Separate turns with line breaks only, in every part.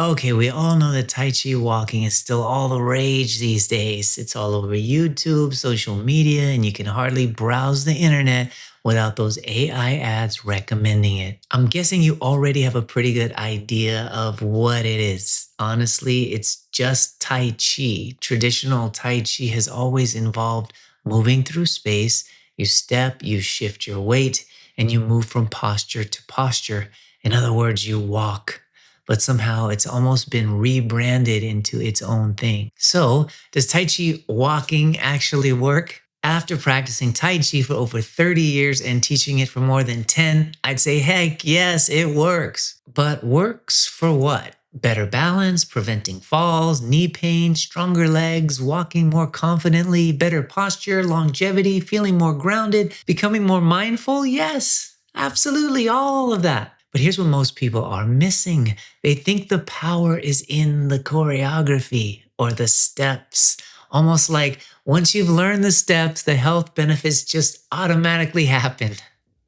Okay, we all know that Tai Chi walking is still all the rage these days. It's all over YouTube, social media, and you can hardly browse the internet without those AI ads recommending it. I'm guessing you already have a pretty good idea of what it is. Honestly, it's just Tai Chi. Traditional Tai Chi has always involved moving through space. You step, you shift your weight, and you move from posture to posture. In other words, you walk, but somehow it's almost been rebranded into its own thing. So, does Tai Chi walking actually work? After practicing Tai Chi for over 30 years and teaching it for more than 10, I'd say, heck yes, it works. But works for what? Better balance, preventing falls, knee pain, stronger legs, walking more confidently, better posture, longevity, feeling more grounded, becoming more mindful? Yes, absolutely, all of that. But here's what most people are missing. They think the power is in the choreography or the steps. Almost like once you've learned the steps, the health benefits just automatically happen.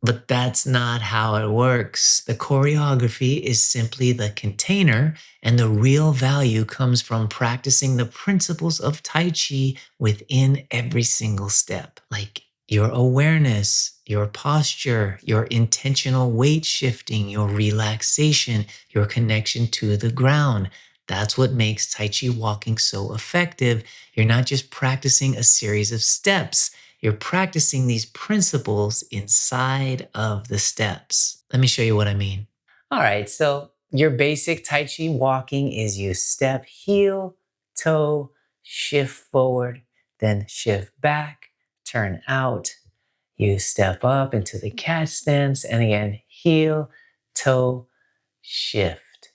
But that's not how it works. The choreography is simply the container, and the real value comes from practicing the principles of Tai Chi within every single step, like your awareness, your posture, your intentional weight shifting, your relaxation, your connection to the ground. That's what makes Tai Chi walking so effective. You're not just practicing a series of steps. You're practicing these principles inside of the steps. Let me show you what I mean. All right, so your basic Tai Chi walking is you step heel, toe, shift forward, then shift back, turn out. You step up into the cat stance, and again, heel, toe, shift.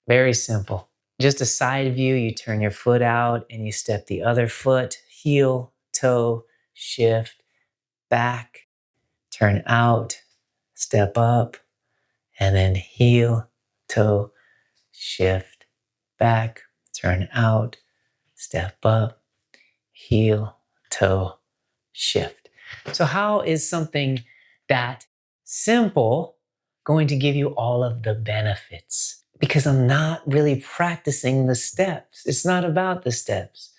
Very simple. Just a side view, you turn your foot out and you step the other foot, heel, toe, shift, back, turn out, step up, and then heel, toe, shift, back, turn out, step up, heel, toe, shift. So how is something that simple going to give you all of the benefits? Because I'm not really practicing the steps. It's not about the steps.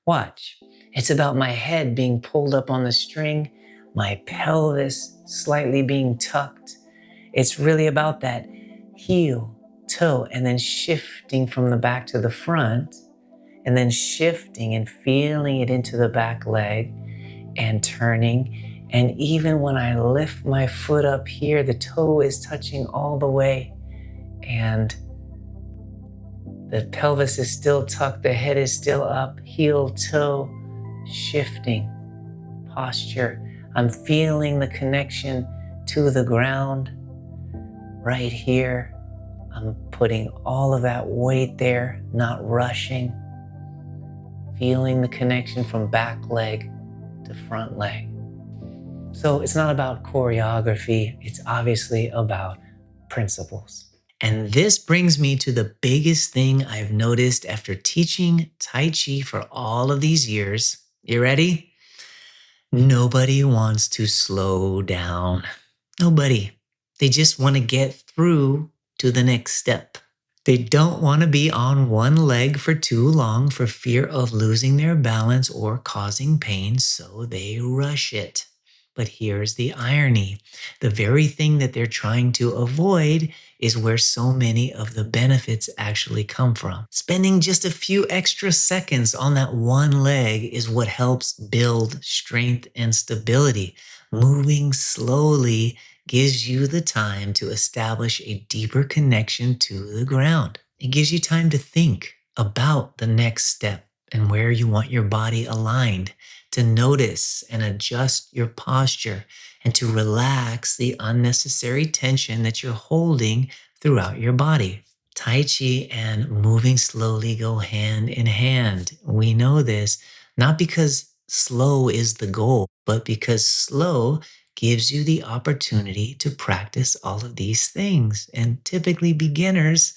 Watch. It's about my head being pulled up on the string, my pelvis slightly being tucked. It's really about that heel, toe, and then shifting from the back to the front, and then shifting and feeling it into the back leg and turning. And even when I lift my foot up here, the toe is touching all the way, and the pelvis is still tucked, the head is still up, heel, toe, shifting, posture. I'm feeling the connection to the ground right here. I'm putting all of that weight there, not rushing. Feeling the connection from back leg to front leg. So it's not about choreography, it's obviously about principles. And this brings me to the biggest thing I've noticed after teaching Tai Chi for all of these years. You ready? Nobody wants to slow down. Nobody. They just want to get through to the next step. They don't want to be on one leg for too long for fear of losing their balance or causing pain, so they rush it. But here's the irony. The very thing that they're trying to avoid is where so many of the benefits actually come from. Spending just a few extra seconds on that one leg is what helps build strength and stability. Moving slowly gives you the time to establish a deeper connection to the ground. It gives you time to think about the next step and where you want your body aligned, to notice and adjust your posture, and to relax the unnecessary tension that you're holding throughout your body. Tai Chi and moving slowly go hand in hand. We know this not because slow is the goal, but because slow gives you the opportunity to practice all of these things. And typically beginners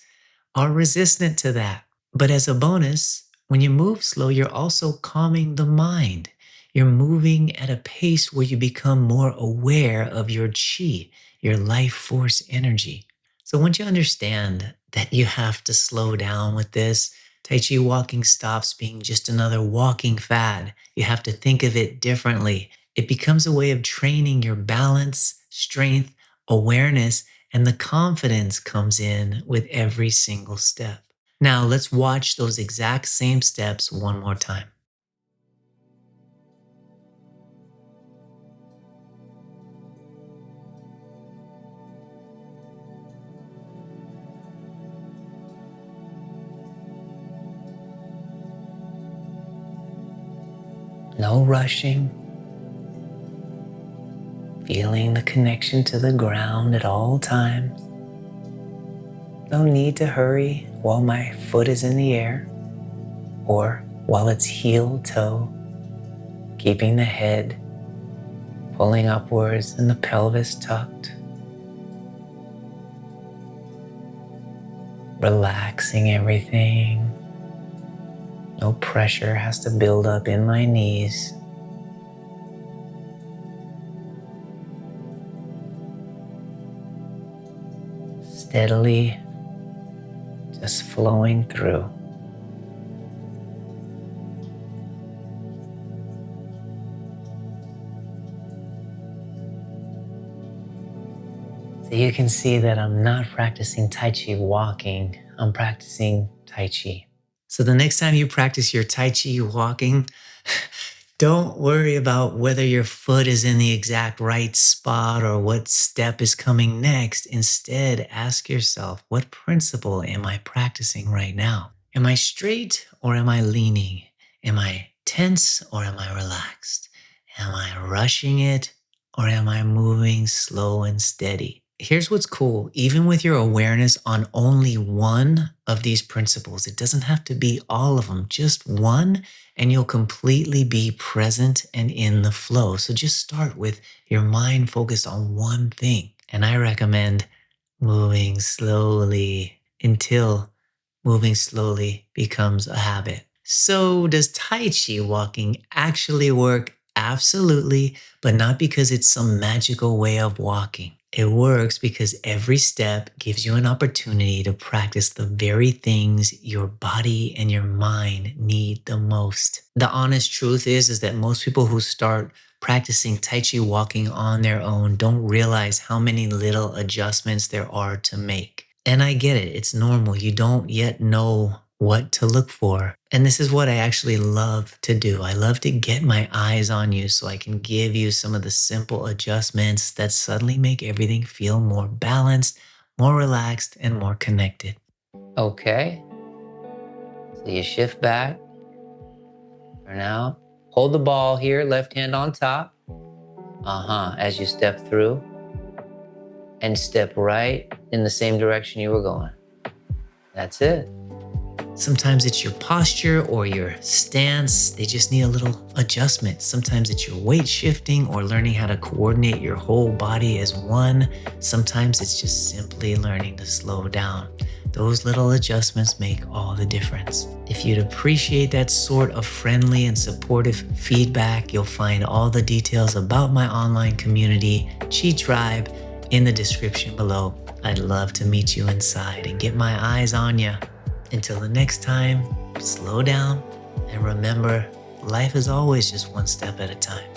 are resistant to that. But as a bonus, when you move slow, you're also calming the mind. You're moving at a pace where you become more aware of your chi, your life force energy. So once you understand that you have to slow down with this. Tai Chi walking stops being just another walking fad. You have to think of it differently. It becomes a way of training your balance, strength, awareness, and the confidence comes in with every single step. Now let's watch those exact same steps one more time. No rushing, feeling the connection to the ground at all times. No need to hurry while my foot is in the air or while it's heel toe, keeping the head pulling upwards and the pelvis tucked. Relaxing everything. No pressure has to build up in my knees. Steadily just flowing through. So you can see that I'm not practicing Tai Chi walking, I'm practicing Tai Chi. So the next time you practice your Tai Chi walking, don't worry about whether your foot is in the exact right spot or what step is coming next. Instead, ask yourself, what principle am I practicing right now? Am I straight or am I leaning? Am I tense or am I relaxed? Am I rushing it or am I moving slow and steady? Here's what's cool. Even with your awareness on only one of these principles, it doesn't have to be all of them, just one, and you'll completely be present and in the flow. So just start with your mind focused on one thing. And I recommend moving slowly until moving slowly becomes a habit. So does Tai Chi walking actually work? Absolutely, but not because it's some magical way of walking. It works because every step gives you an opportunity to practice the very things your body and your mind need the most. The honest truth is that most people who start practicing Tai Chi walking on their own don't realize how many little adjustments there are to make. And I get it, it's normal. You don't yet know what to look for. And this is what I actually love to do. I love to get my eyes on you so I can give you some of the simple adjustments that suddenly make everything feel more balanced, more relaxed, and more connected. Okay, so you shift back, turn out, hold the ball here, left hand on top. As you step through and step right in the same direction you were going. That's it. Sometimes it's your posture or your stance. They just need a little adjustment. Sometimes it's your weight shifting or learning how to coordinate your whole body as one. Sometimes it's just simply learning to slow down. Those little adjustments make all the difference. If you'd appreciate that sort of friendly and supportive feedback, you'll find all the details about my online community, Chi Tribe, in the description below. I'd love to meet you inside and get my eyes on you. Until the next time, slow down and remember, life is always just one step at a time.